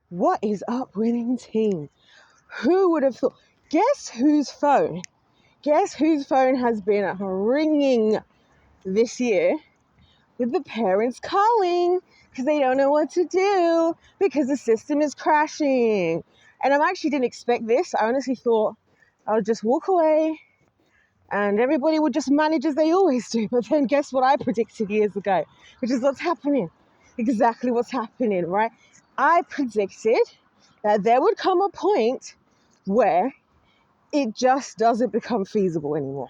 What is up, winning team? Who would have thought? Guess whose phone has been ringing this year with the parents calling because they don't know what to do because the system is crashing. And I actually didn't expect this. I honestly thought I'll just walk away and everybody would just manage as they always do. But then guess what I predicted years ago, which is what's happening. Exactly what's happening, right? I predicted that there would come a point where it just doesn't become feasible anymore.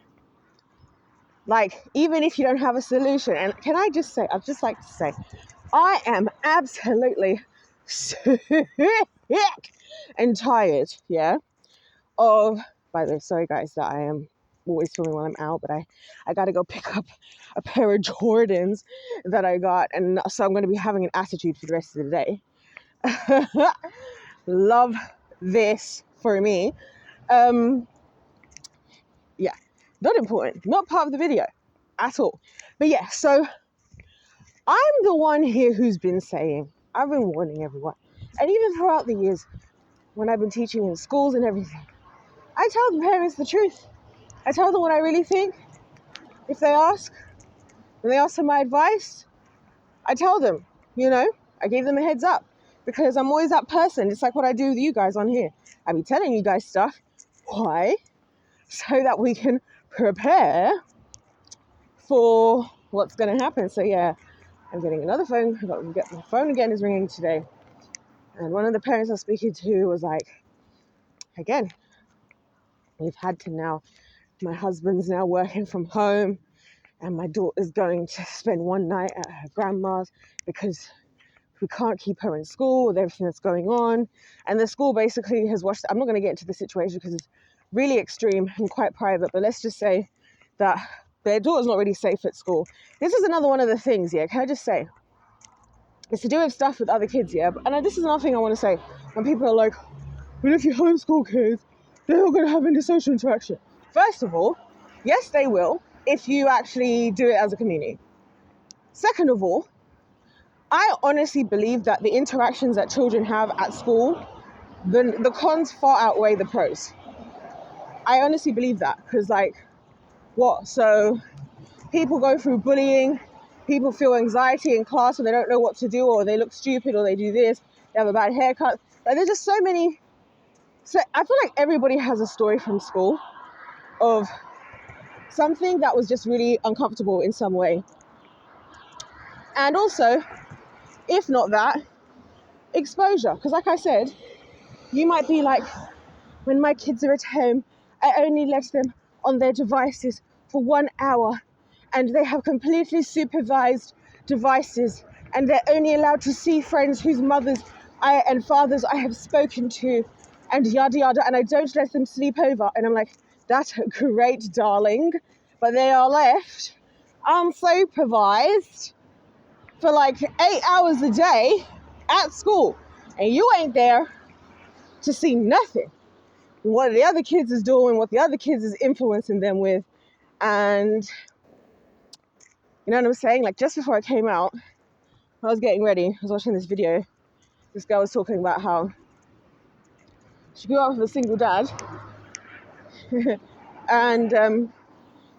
Like, even if you don't have a solution. And can I just say, I'd just like to say, I am absolutely sick and tired, of, by the way, sorry guys that I am always filming while I'm out, but I got to go pick up a pair of Jordans that I got, and so I'm going to be having an attitude for the rest of the day. Love this for me. Not important, not part of the video at all. But yeah, so I'm the one here who's been saying, I've been warning everyone, and even throughout the years when I've been teaching in schools and everything, I tell the parents the truth. I tell them what I really think. If they ask, when they ask for my advice, I tell them, I gave them a heads up because I'm always that person. It's like what I do with you guys on here. I be telling you guys stuff. Why? So that we can prepare for what's going to happen. So yeah, I'm getting another phone. My phone again is ringing today. And one of the parents I was speaking to was like, again, we've had to now, my husband's now working from home and my daughter's going to spend one night at her grandma's because we can't keep her in school with everything that's going on. And the school basically has watched, I'm not going to get into the situation because it's really extreme and quite private, but let's just say that their daughter's not really safe at school. This is another one of the things, can I just say, it's to do with stuff with other kids, and this is another thing I want to say. When people are like, well, if you homeschool kids, they're not going to have any social interaction. First of all, yes, they will if you actually do it as a community. Second of all, I honestly believe that the interactions that children have at school, the cons far outweigh the pros. I honestly believe that because, so people go through bullying, people feel anxiety in class when they don't know what to do, or they look stupid, or they do this, they have a bad haircut. Like, there's just so many. So I feel like everybody has a story from school of something that was just really uncomfortable in some way. And also, if not that, exposure. Because like I said, you might be like, when my kids are at home, I only let them on their devices for 1 hour and they have completely supervised devices and they're only allowed to see friends whose mothers and fathers I have spoken to and yada yada, and I don't let them sleep over. And I'm like, that's great, darling, but they are left unsupervised for 8 hours a day at school, and you ain't there to see nothing. What the other kids is doing, what the other kids is influencing them with. And you know what I'm saying? Like, just before I came out, I was getting ready, I was watching this video. This girl was talking about how she grew up with a single dad and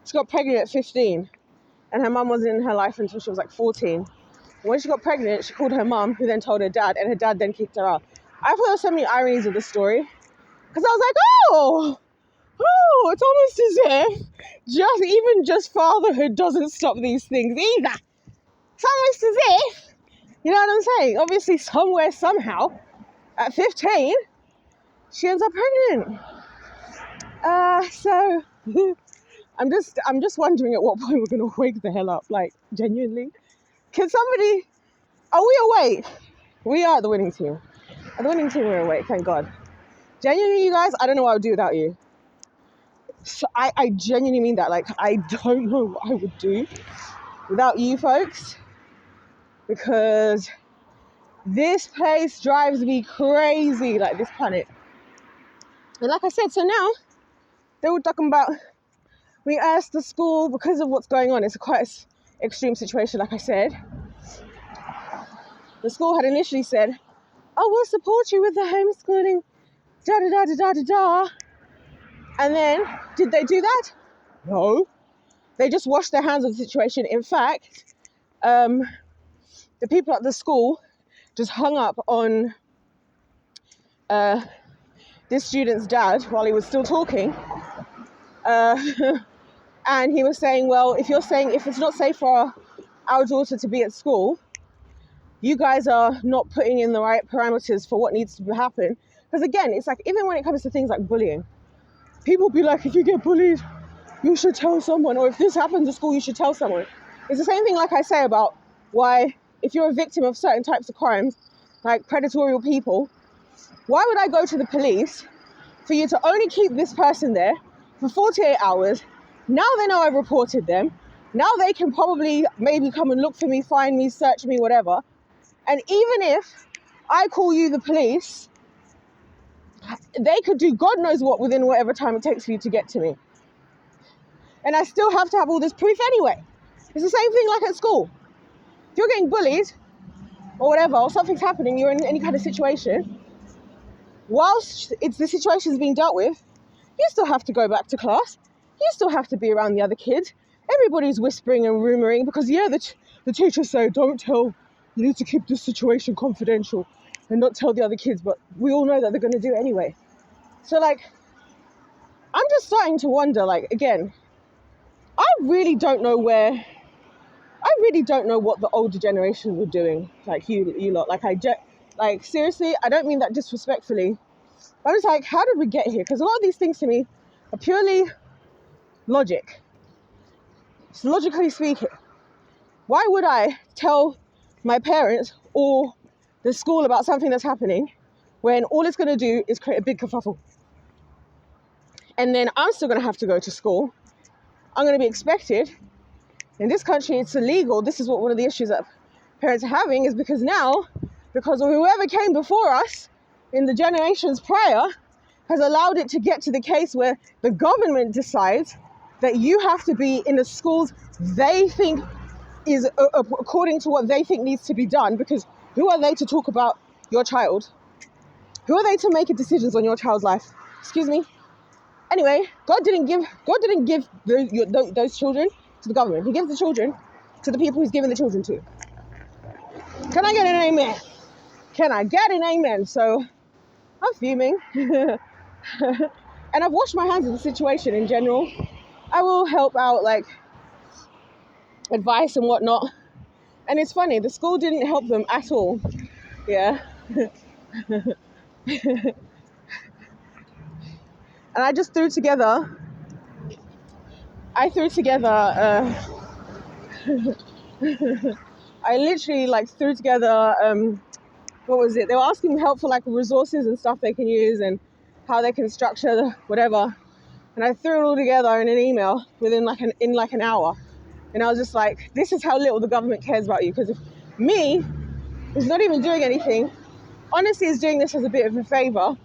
she got pregnant at 15 and her mum wasn't in her life until she was 14. When she got pregnant, she called her mum, who then told her dad, and her dad then kicked her out. I thought there were so many ironies of the story because I was like, oh, it's almost as if just fatherhood doesn't stop these things either. It's almost as if, you know what I'm saying? Obviously, somewhere, somehow, at 15, she ends up pregnant. So I'm just wondering at what point we're gonna wake the hell up. Like, genuinely, can somebody? Are we awake? We are the winning team. At the winning team, we're awake. Thank God. Genuinely, you guys, I don't know what I would do without you. So I genuinely mean that. Like, I don't know what I would do without you folks, because this place drives me crazy, like this planet. And like I said, so now they were talking about, we asked the school, because of what's going on, it's a quite extreme situation, like I said. The school had initially said, oh, we'll support you with the homeschooling, da da da da da da da. And then, did they do that? No. They just washed their hands of the situation. In fact, the people at the school just hung up on this student's dad while he was still talking. And he was saying, well, if it's not safe for our daughter to be at school, you guys are not putting in the right parameters for what needs to happen. Because again, it's like, even when it comes to things like bullying, people be like, if you get bullied, you should tell someone. Or if this happens at school, you should tell someone. It's the same thing like I say about why, if you're a victim of certain types of crimes, like predatory people, why would I go to the police for you to only keep this person there for 48 hours? Now they know I've reported them. Now they can probably maybe come and look for me, find me, search me, whatever. And even if I call you the police, they could do God knows what within whatever time it takes for you to get to me. And I still have to have all this proof anyway. It's the same thing like at school. If you're getting bullied or whatever, or something's happening, you're in any kind of situation, whilst the situation is being dealt with, you still have to go back to class. You still have to be around the other kids. Everybody's whispering and rumoring because, the teachers say, don't tell, you need to keep this situation confidential and not tell the other kids, but we all know that they're going to do it anyway. So, like, I'm just starting to wonder, like, again, I really don't know what the older generations were doing, like you lot. Like, seriously, I don't mean that disrespectfully. I was like, how did we get here? Because a lot of these things to me are purely logic. So logically speaking, why would I tell my parents or the school about something that's happening when all it's going to do is create a big kerfuffle? And then I'm still going to have to go to school. I'm going to be expected. In this country, it's illegal. This is what one of the issues that parents are having is because of whoever came before us in the generations prior has allowed it to get to the case where the government decides that you have to be in the schools they think is according to what they think needs to be done, because who are they to talk about your child? Who are they to make decisions on your child's life? Excuse me? Anyway, God didn't give those children to the government. He gives the children to the people he's giving the children to. Can I get an amen? Can I get an amen? So I'm fuming. And I've washed my hands of the situation in general. I will help out, like, advice and whatnot. And it's funny, the school didn't help them at all. Yeah. And I just threw together, I literally, like, threw together, what was it? They were asking me help for, like, resources and stuff they can use and how they can structure whatever. And I threw it all together in an email within like an hour. And I was just like, this is how little the government cares about you. Because if me, who's not even doing anything, honestly is doing this as a bit of a favor,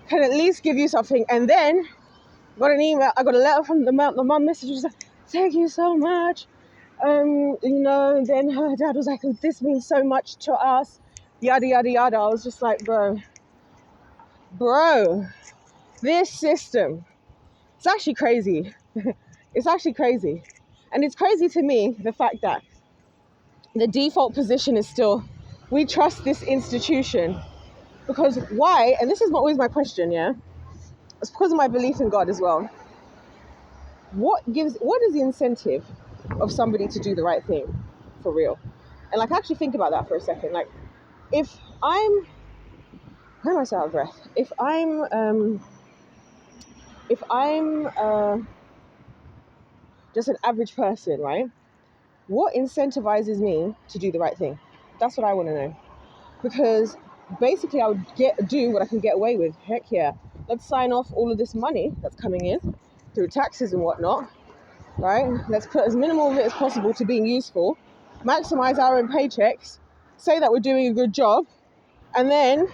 can at least give you something. And then got an email, I got a letter from the mum message, was like, thank you so much. And then her dad was like, oh, this means so much to us, yada, yada, yada. I was just like, bro, this system, it's actually crazy. It's actually crazy. And it's crazy to me, the fact that the default position is still, we trust this institution. Because why? And this is always my question, yeah? It's because of my belief in God as well. What is the incentive of somebody to do the right thing for real? And like, actually think about that for a second. Like, if I'm, why am I so out of breath? If I'm just an average person, right? What incentivizes me to do the right thing? That's what I want to know. Because basically I would do what I can get away with. Heck yeah. Let's sign off all of this money that's coming in through taxes and whatnot, right? Let's put as minimal of it as possible to being useful, maximize our own paychecks, say that we're doing a good job, and then,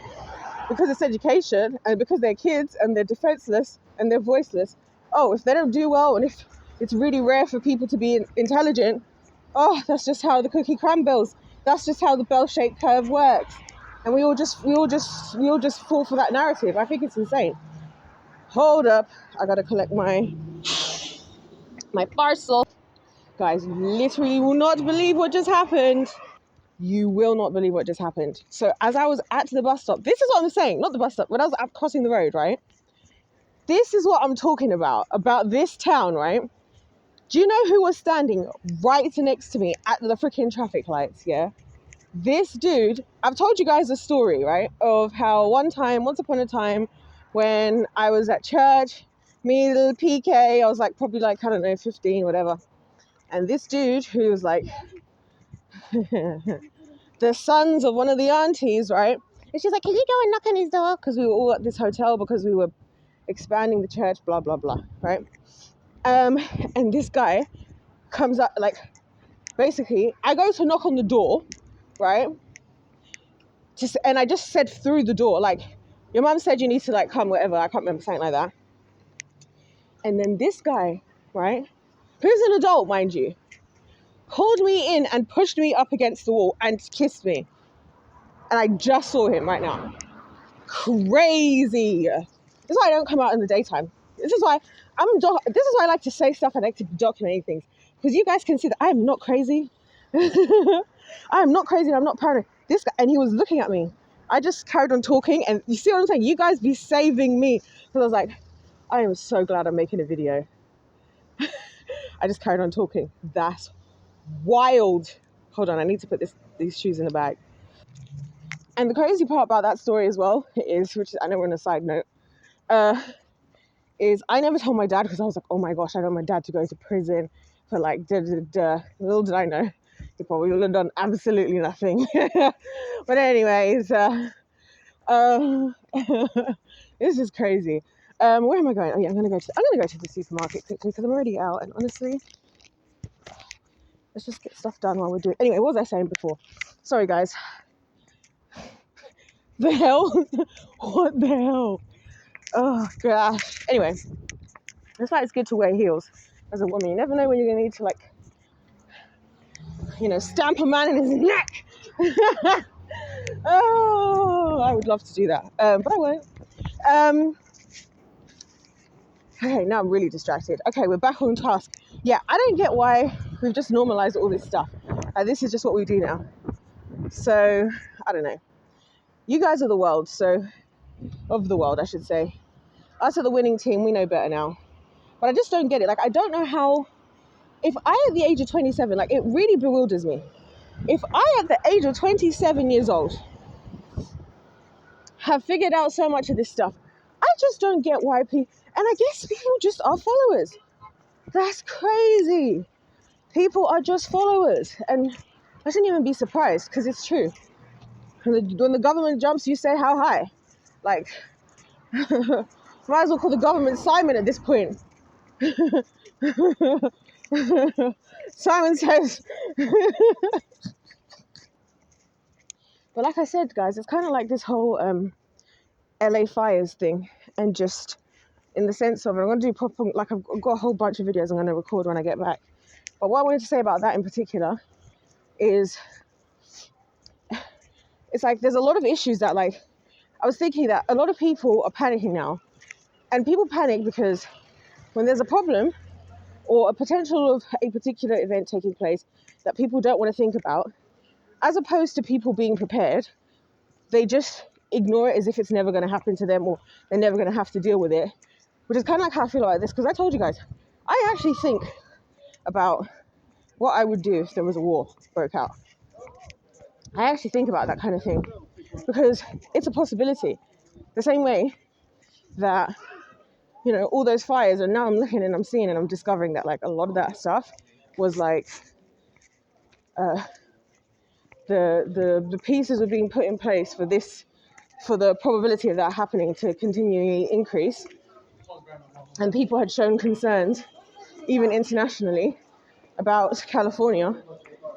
because it's education, and because they're kids and they're defenseless and they're voiceless, if they don't do well, and if it's really rare for people to be intelligent, that's just how the cookie crumbles. That's just how the bell-shaped curve works. and we all just fall for that narrative. I think it's insane. Hold up, I gotta collect my parcel. Guys, you literally will not believe what just happened. You will not believe what just happened. So as I was at the bus stop, this is what I'm saying, not the bus stop, when I was crossing the road, right? This is what I'm talking about this town, right? Do you know who was standing right next to me at the freaking traffic lights, yeah? This dude, I've told you guys a story, right? Of how once upon a time, when I was at church, me, little PK, I was like probably like, I don't know, 15, whatever. And this dude who was like the sons of one of the aunties, right? And she's like, can you go and knock on his door? Because we were all at this hotel because we were expanding the church, blah, blah, blah, right? And this guy comes up, like, basically, I go to knock on the door, right? And I just said through the door, like, your mum said you need to, like, come, whatever. I can't remember, something like that. And then this guy, right, who's an adult, mind you, pulled me in and pushed me up against the wall and kissed me. And I just saw him right now. Crazy. This is why I don't come out in the daytime. This is why I like to say stuff. I like to document things, because you guys can see that I am not crazy. I am not crazy and I'm not paranoid. This guy, and he was looking at me. I just carried on talking, and you see what I'm saying? You guys be saving me. Because I was like, I am so glad I'm making a video. I just carried on talking. That's wild. Hold on, I need to put these shoes in the bag. And the crazy part about that story as well is, which I know we're on a side note, is I never told my dad, because I was like, oh my gosh, I don't want my dad to go to prison for like da. Little did I know, he probably would have done absolutely nothing. But anyways, this is crazy. Where am I going? Oh yeah, I'm gonna go to the supermarket quickly because I'm already out, and honestly, let's just get stuff done while we're doing. Anyway, what was I saying before? Sorry guys. The hell? What the hell? Oh gosh. Anyway, that's why it's good to wear heels as a woman. You never know when you're gonna need to, like, stamp a man in his neck. Oh, I would love to do that, but I won't. Okay, now I'm really distracted. Okay, we're back on task. Yeah, I don't get why we've just normalized all this stuff. This is just what we do now. So, I don't know. You guys are the world, of the world, I should say. Us are the winning team, we know better now. But I just don't get it. Like, I don't know how, if I, at the age of 27, like, it really bewilders me. If I, at the age of 27 years old, have figured out so much of this stuff, I just don't get why people, and I guess people just are followers. That's crazy. People are just followers. And I shouldn't even be surprised, because it's true. When the government jumps, you say how high. Like, might as well call the government Simon at this point. Simon says. But like I said, guys, it's kind of like this whole LA fires thing, and just in the sense of, I'm going to do proper, like, I've got a whole bunch of videos I'm going to record when I get back. But what I wanted to say about that in particular is, it's like there's a lot of issues that, like, I was thinking that a lot of people are panicking now. And people panic because when there's a problem or a potential of a particular event taking place that people don't want to think about, as opposed to people being prepared, they just ignore it as if it's never going to happen to them, or they're never going to have to deal with it. Which is kind of like how I feel about this, because I told you guys, I actually think about what I would do if there was a war broke out. I actually think about that kind of thing because it's a possibility. The same way that, all those fires, and now I'm looking and I'm seeing and I'm discovering that, like, a lot of that stuff was like the pieces were being put in place for the probability of that happening to continually increase. And people had shown concerns, even internationally, about California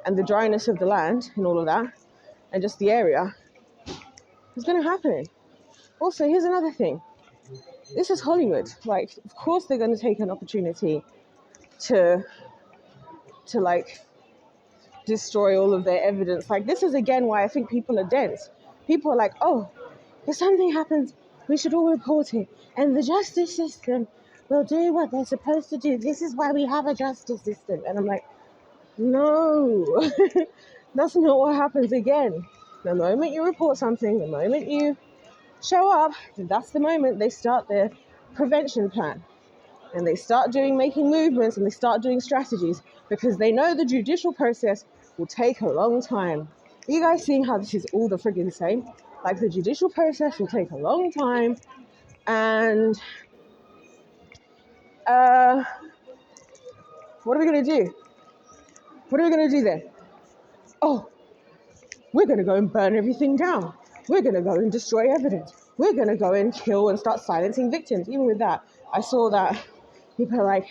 and the dryness of the land and all of that, and just the area. It's going to happen. Also, here's another thing. This is Hollywood. Like, of course they're going to take an opportunity to like, destroy all of their evidence. Like, this is, again, why I think people are dense. People are like, oh, if something happens, we should all report it. And the justice system will do what they're supposed to do. This is why we have a justice system. And I'm like, no, that's not what happens again. The moment you report something, the moment you show up, that's the moment they start their prevention plan. And they start making movements, and they start doing strategies, because they know the judicial process will take a long time. Are you guys seeing how this is all the friggin' same? Like, the judicial process will take a long time, and what are we gonna do? What are we gonna do then? Oh, we're gonna go and burn everything down. We're gonna go and destroy evidence. We're gonna go and kill and start silencing victims. Even with that, I saw that people like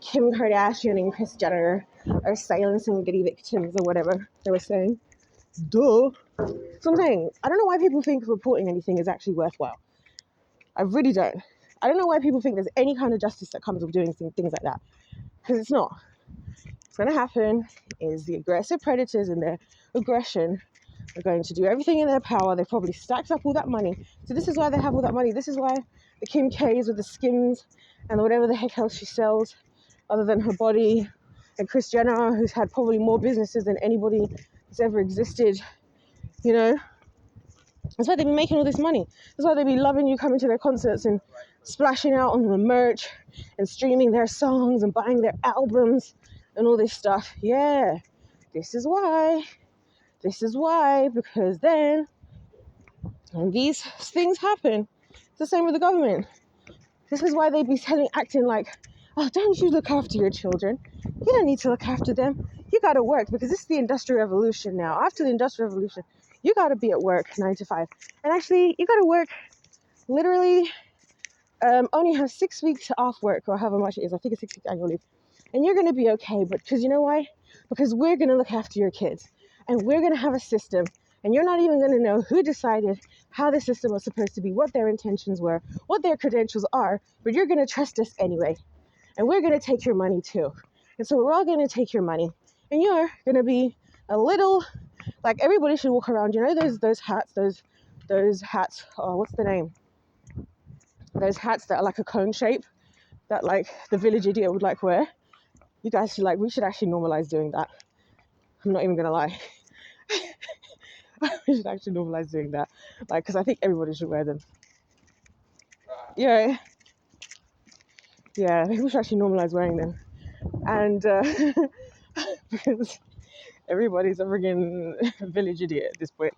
Kim Kardashian and Kris Jenner are silencing giddy victims or whatever they were saying. Duh. So I'm saying, I don't know why people think reporting anything is actually worthwhile. I really don't. I don't know why people think there's any kind of justice that comes with doing things like that. Because it's not. What's going to happen is the aggressive predators and their aggression are going to do everything in their power. They've probably stacked up all that money. So this is why they have all that money. This is why the Kim K's with the Skims and whatever the heck else she sells other than her body, and Kris Jenner, who's had probably more businesses than anybody that's ever existed, you know. That's why they've been making all this money. That's why they've been loving you coming to their concerts and splashing out on the merch and streaming their songs and buying their albums and all this stuff. Yeah, this is why. This is why, because then when these things happen, it's the same with the government. This is why they'd be acting like, oh, don't you look after your children. You don't need to look after them. You got to work, because this is the Industrial Revolution now. After the Industrial Revolution, you got to be at work 9 to 5. And actually, you got to work literally only have 6 weeks off work, or however much it is. I think it's 6 weeks annual leave. And you're going to be okay. But because you know why? Because we're going to look after your kids. And we're going to have a system. And you're not even going to know who decided how the system was supposed to be, what their intentions were, what their credentials are. But you're going to trust us anyway. And we're going to take your money too. And so we're all going to take your money. And you're going to be a little, like, everybody should walk around, you know, those hats, those hats, oh, what's the name? Those hats that are like a cone shape that like the village idiot would like wear. You guys should we should actually normalize doing that. I'm not even going to lie. We should actually normalize doing that. Like, because I think everybody should wear them. Yeah. Yeah, I think we should actually normalize wearing them. And because everybody's a friggin' village idiot at this point.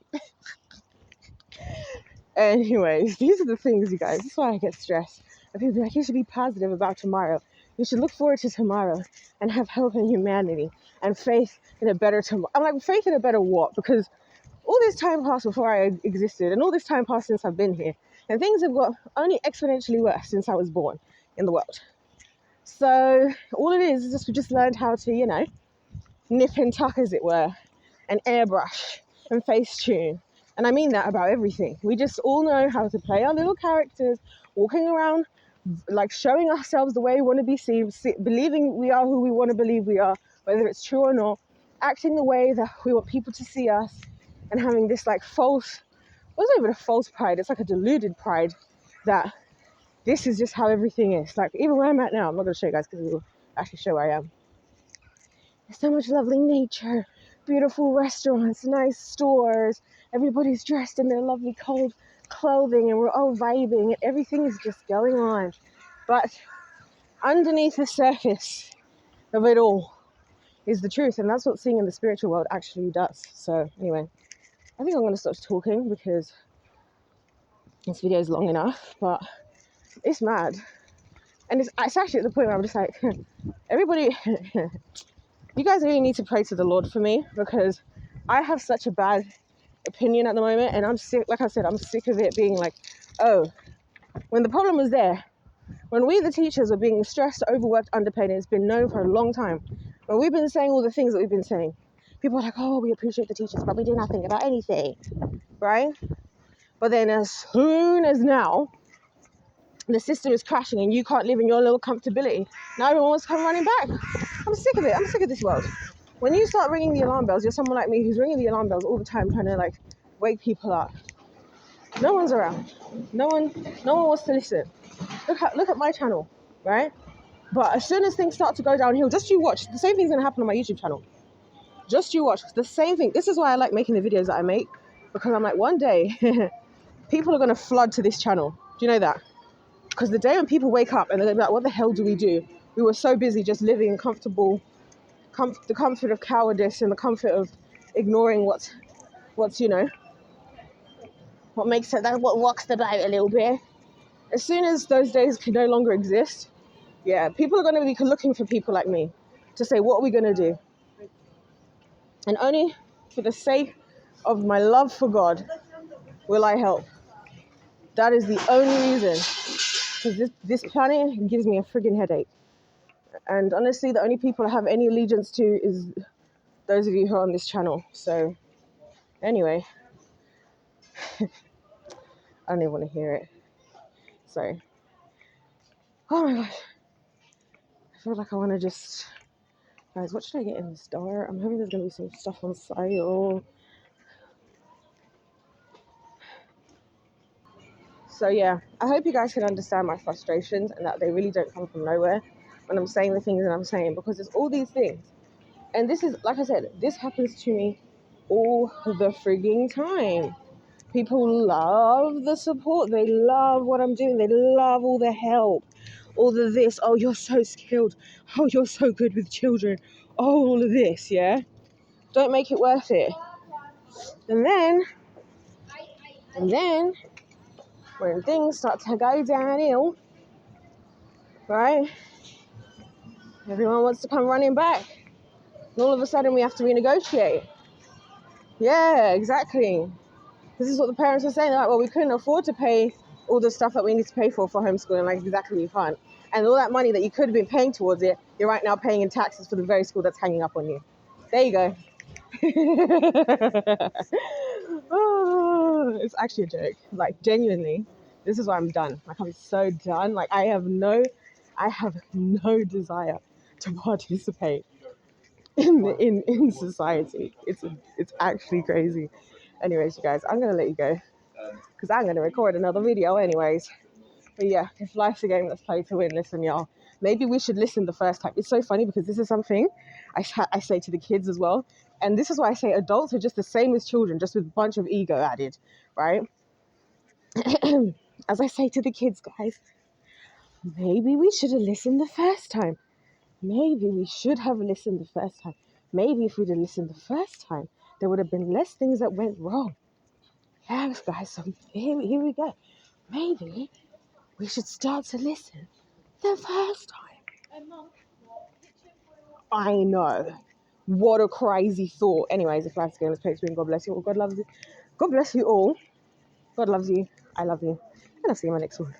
Anyways, these are the things, you guys. This is why I get stressed. And people are like, you should be positive about tomorrow. You should look forward to tomorrow and have hope in humanity and faith in a better tomorrow. I'm like, faith in a better what? Because all this time passed before I existed, and all this time passed since I've been here. And things have got only exponentially worse since I was born in the world. So all it is just we just learned how to, you know, nip and tuck, as it were, and airbrush and face tune. And I mean that about everything. We just all know how to play our little characters, walking around, like showing ourselves the way we want to be seen, believing we are who we want to believe we are, whether it's true or not, acting the way that we want people to see us, and having this like false, well, it's not even a false pride, it's like a deluded pride that this is just how everything is. Like, even where I'm at now, I'm not going to show you guys because it will actually show where I am. There's so much lovely nature, beautiful restaurants, nice stores. Everybody's dressed in their lovely cold clothing and we're all vibing and everything is just going on. But underneath the surface of it all is the truth, and that's what seeing in the spiritual world actually does. So anyway, I think I'm going to stop talking because this video is long enough, but it's mad. And it's actually at the point where I'm just like, everybody, you guys really need to pray to the Lord for me, because I have such a bad opinion at the moment, and I'm sick, like I said, I'm sick of it being like, oh, when the problem was there, when we the teachers were being stressed, overworked, underpaid, and it's been known for a long time, when we've been saying all the things that we've been saying, people are like, oh, we appreciate the teachers, but we do nothing about anything, right? But then as soon as now, the system is crashing and you can't live in your little comfortability, now everyone wants to come running back. I'm sick of it. I'm sick of this world. When you start ringing the alarm bells, you're someone like me who's ringing the alarm bells all the time, trying to like wake people up. No one's around. No one wants to listen. Look at my channel, right? But as soon as things start to go downhill, just you watch. The same thing's gonna happen on my YouTube channel. Just you watch. The same thing. This is why I like making the videos that I make, because I'm like, one day people are gonna flood to this channel. Do you know that? Because the day when people wake up and they're gonna be like, what the hell do we do? We were so busy just living comfortable, the comfort of cowardice and the comfort of ignoring what's what makes it, that what rocks the boat a little bit. As soon as those days can no longer exist, yeah, people are going to be looking for people like me to say, what are we going to do? And only for the sake of my love for God will I help. That is the only reason. Because this planet gives me a friggin' headache. And honestly, the only people I have any allegiance to is those of you who are on this channel. So, anyway, I don't even want to hear it. So, oh my gosh. I feel like I want to just... Guys, what should I get in the store? I'm hoping there's going to be some stuff on sale. So yeah, I hope you guys can understand my frustrations and that they really don't come from nowhere when I'm saying the things that I'm saying, because there's all these things. And this is, like I said, this happens to me all the frigging time. People love the support. They love what I'm doing. They love all the help, all the this. Oh, you're so skilled. Oh, you're so good with children. Oh, all of this, yeah? Don't make it worth it. And then when things start to go downhill, right? Everyone wants to come running back. And all of a sudden we have to renegotiate. Yeah, exactly. This is what the parents were saying. They're like, well, we couldn't afford to pay all the stuff that we need to pay for homeschooling. Like, exactly, you can't. And all that money that you could have been paying towards it, you're right now paying in taxes for the very school that's hanging up on you. There you go. Oh, it's actually a joke. Like, genuinely, this is why I'm done. Like, I'm so done. Like, I have no desire to participate in society. It's actually crazy. Anyways, you guys, I'm gonna let you go because I'm gonna record another video anyways. But yeah, if life's a game, let's play to win. Listen, y'all, maybe we should listen the first time. It's so funny because this is something I say to the kids as well. And this is why I say adults are just the same as children, just with a bunch of ego added, right? As I say to the kids, guys, maybe we should have listened the first time. Maybe we should have listened the first time. Maybe if we'd have listened the first time, there would have been less things that went wrong. Yes, guys, so here we go. Maybe we should start to listen the first time. I know. What a crazy thought. Anyways, if life's a game, let's play to win. God bless you all. God loves you. God bless you all. God loves you. I love you. And I'll see you in my next one.